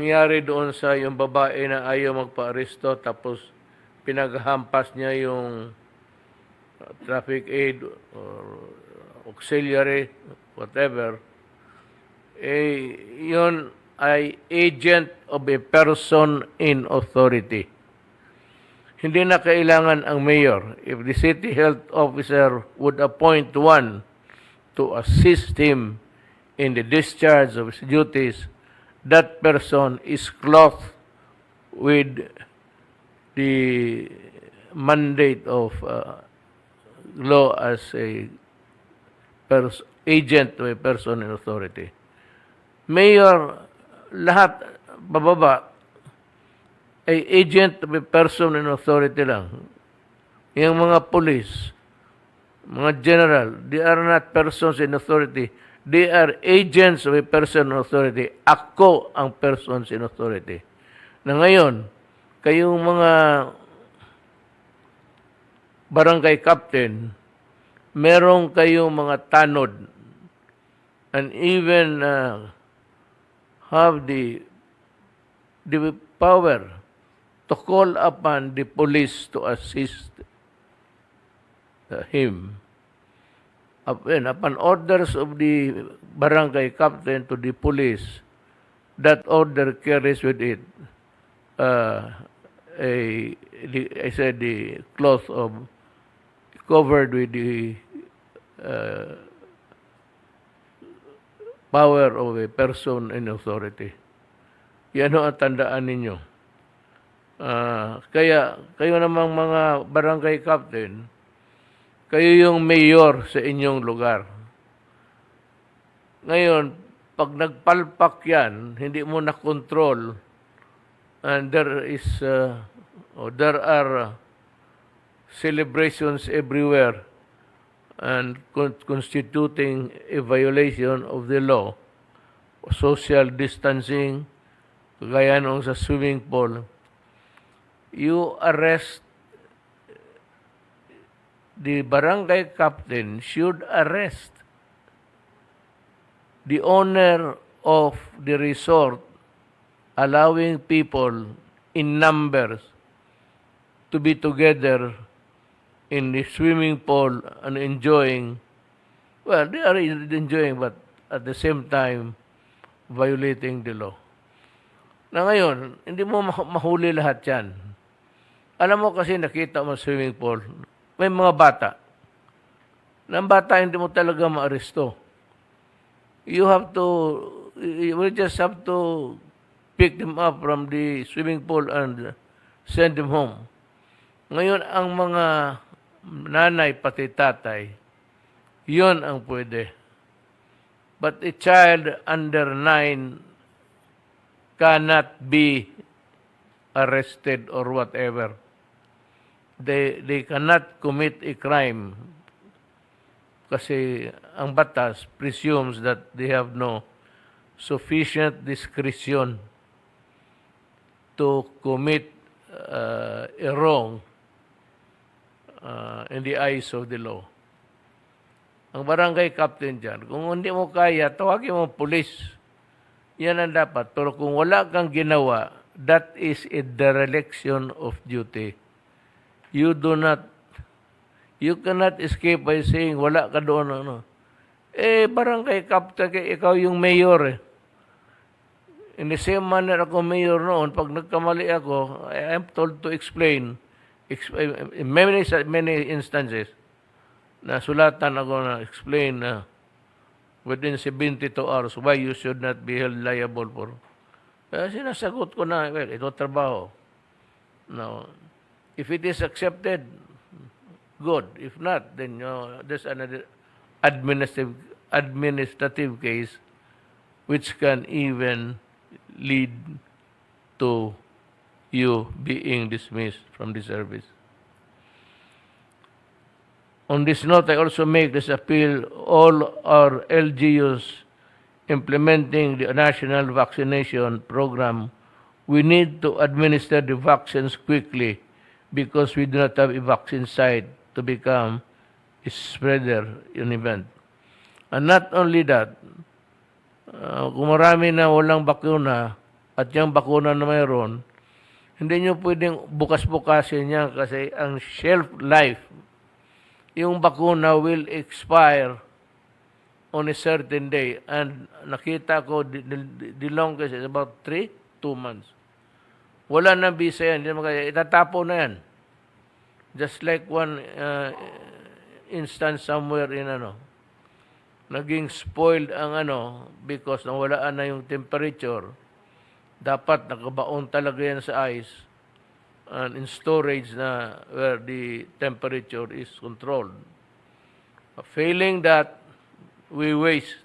nangyari doon sa yung babae na ayaw magpa-aresto tapos pinaghampas niya yung traffic aid or auxiliary, whatever, yun ay agent of a person in authority. Hindi na kailangan ang mayor. If the city health officer would appoint one to assist him in the discharge of his duties, that person is clothed with the mandate of law as a agent of a person in authority. Mayor, lahat bababa ay agent of a person in authority lang. Yung mga police, mga general, they are not persons in authority. They are agents of a person in authority. Ako ang persons in authority. Na ngayon, kayong mga barangay captain, merong kayong mga tanod and even have the power to call upon the police to assist him. Upon orders of the barangay captain to the police, that order carries with it the cloth of covered with the power of a person in authority. Yan ang tandaan ninyo. Kaya kayo namang mga barangay captain, kayo yung mayor sa inyong lugar. Ngayon, pag nagpalpak yan, hindi mo na control, and there are celebrations everywhere and constituting a violation of the law, social distancing, kagaya nung sa swimming pool, you arrest, the barangay captain should arrest the owner of the resort allowing people in numbers to be together in the swimming pool and enjoying, well, they are enjoying, but at the same time, violating the law. Na ngayon, hindi mo mahuli lahat yan. Alam mo kasi nakita mo swimming pool, may mga bata. Na ang bata hindi mo talaga maaresto. You just have to pick them up from the swimming pool and send them home. Ngayon, ang mga nanay pati tatay, yun ang pwede. But a child under 9 cannot be arrested or whatever. They cannot commit a crime kasi ang batas presumes that they have no sufficient discretion to commit a wrong in the eyes of the law. Ang barangay captain dyan, kung hindi mo kaya, tawagin mo police. Yan ang dapat. Pero kung wala kang ginawa, that is a dereliction of duty. You cannot escape by saying, wala ka doon. Barangay captain, ikaw yung mayor eh. In the same manner ako mayor noon, pag nagkamali ako, I am told to explain in many instances na sulatan ako na explain na within 72 hours why you should not be held liable for. Sinasagot ko na, well, ito trabaho. Now, if it is accepted, good. If not, then there's another administrative case which can even lead to you being dismissed from the service. On this note, I also make this appeal, all our LGUs implementing the national vaccination program, we need to administer the vaccines quickly because we do not have a vaccine site to become a spreader in event. And not only that, kung marami na walang bakuna, at yung bakuna na mayroon, hindi nyo pwedeng bukas-bukasin yan kasi ang shelf life, yung bakuna will expire on a certain day. And nakita ko, the longest is about 2 months. Wala na visa yan. Itatapo na yan. Just like one instance somewhere in naging spoiled ang because nawalaan na yung temperature. Dapat nakabaon talaga yan sa ice and in storage na where the temperature is controlled. Failing that, we waste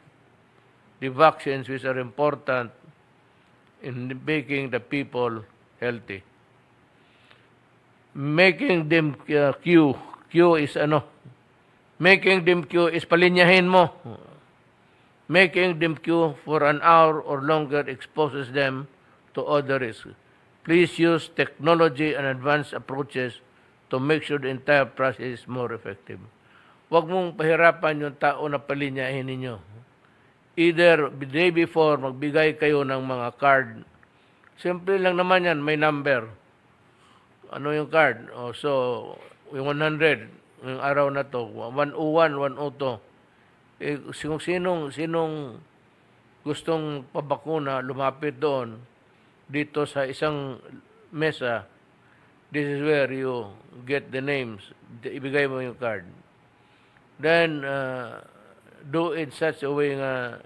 the vaccines which are important in making the people healthy. Making them queue is making them queue is palinyahin mo. Making them queue for an hour or longer exposes them to other risks. Please use technology and advanced approaches to make sure the entire process is more effective. Huwag mong pahirapan yung tao na palinyahin ninyo. Either the day before, magbigay kayo ng mga card. Simple lang naman yan, may number. Ano yung card? So, yung 100, yung araw na to, 101, 102. Kung sinong gustong pabakuna, lumapit doon, dito sa isang mesa, this is where you get the names. Ibigay mo yung card. Then, do it such a way nga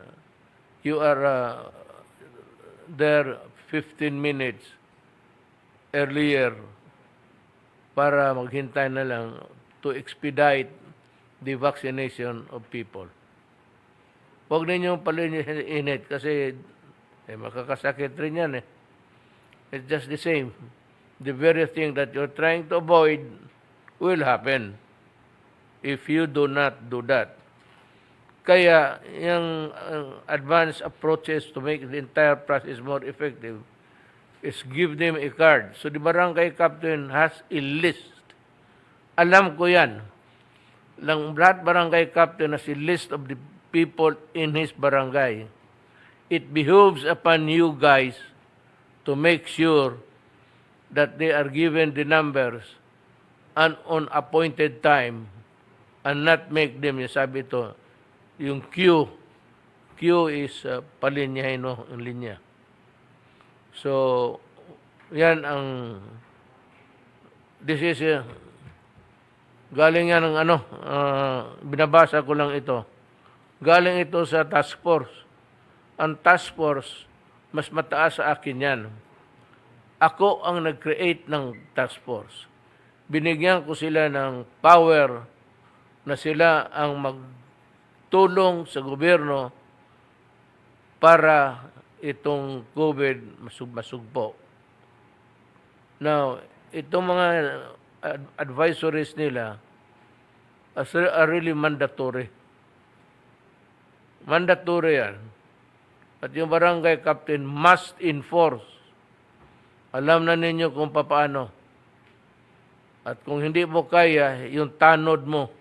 you are there 15 minutes earlier para maghintay na lang to expedite the vaccination of people. Huwag ninyong palinit kasi makakasakit rin yan . It's just the same. The very thing that you're trying to avoid will happen if you do not do that. Kaya, yung advanced approaches to make the entire process more effective is give them a card. So, the barangay captain has a list. Alam ko yan. Lahat barangay captain has a list of the people in his barangay. It behooves upon you guys to make sure that they are given the numbers and on appointed time and not make them, yung sabi ito, yung queue is palinyahin ang linya. So, yan ang, this is, galing yan ng binabasa ko lang ito. Galing ito sa task force. Ang task force, mas mataas sa akin yan. Ako ang nag-create ng task force. Binigyan ko sila ng power na sila ang magtulong sa gobyerno para itong COVID masugpo. Now, itong mga advisories nila are really mandatory. Mandatory yan. At yung barangay captain must enforce. Alam na ninyo kung paano. At kung hindi mo kaya, yung tanod mo.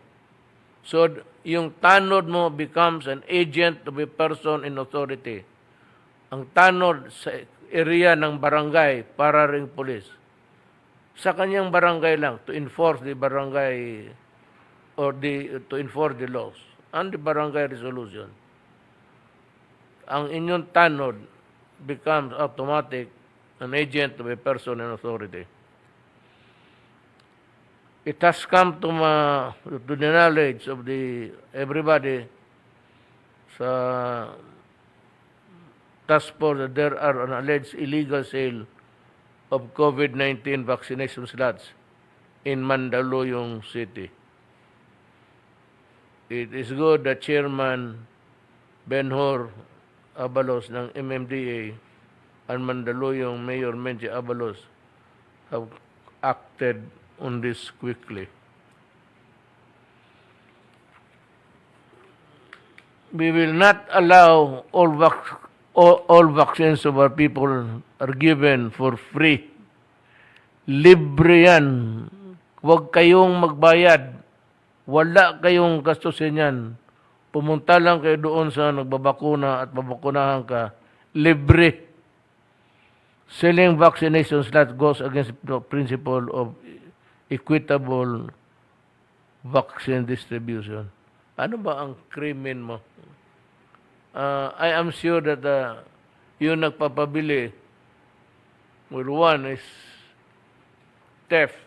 So, yung tanod mo becomes an agent of a person in authority. Ang tanod sa area ng barangay para ring pulis. Sa kanyang barangay lang to enforce the barangay or to enforce the laws and the barangay resolution. Ang inyong tanod becomes automatic an agent of a person in authority. It has come to the knowledge of everybody sa task force that there are an alleged illegal sale of COVID-19 vaccination slots in Mandaluyong City. It is good that Chairman Benhur Abalos ng MMDA and Mandaluyong Mayor Menchi Abalos have acted on this quickly. We will not allow all vaccines of our people are given for free. Libre yan. Huwag kayong magbayad. Wala kayong gastusin yan. Pumunta lang kayo doon sa nagbabakuna at babakunahan ka. Libre. selling vaccination slots goes against the principle of equitable vaccine distribution. Ano ba ang krimen mo? I am sure that yung nagpapabili, well, one is theft.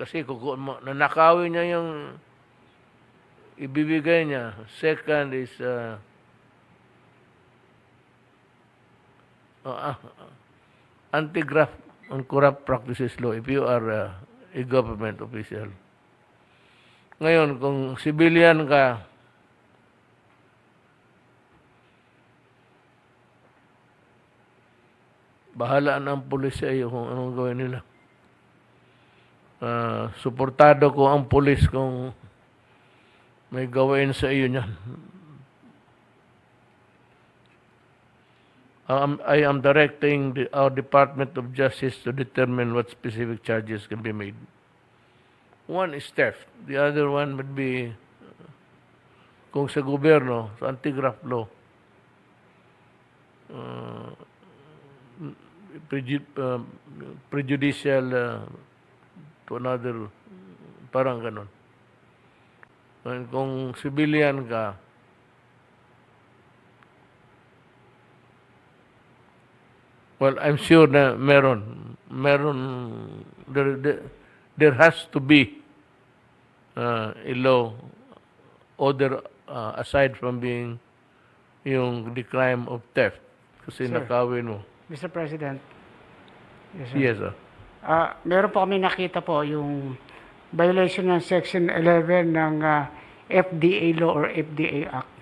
Kasi nanakawin niya yung ibibigay niya. Second is anti-graft on corrupt practices law if you are a government official. Ngayon, kung civilian ka, bahala na ang pulis sa iyo kung anong gawin nila. Suportado ko ang pulis kung may gawin sa iyo niyan. I am directing our Department of Justice to determine what specific charges can be made. One is theft. The other one would be kung sa gobyerno, sa anti-graft law, prejudicial to another, parang ganon. And kung civilian ka, well, I'm sure na there has to be a law order aside from being the crime of theft. Kasi Sir. nakawin mo. Mr. President. Yes, sir. Yes, sir. Meron po kami nakita po yung violation ng Section 11 ng FDA Law or FDA Act.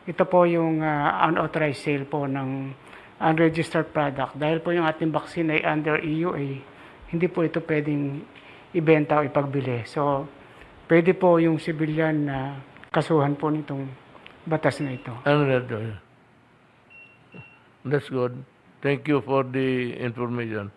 Ito po yung unauthorized sale po ng unregistered product. Dahil po yung ating vaccine ay under EUA, hindi po ito pwedeng ibenta o ipagbili. So, pwede po yung civilian na kasuhan po nitong batas na ito. That's good. Thank you for the information.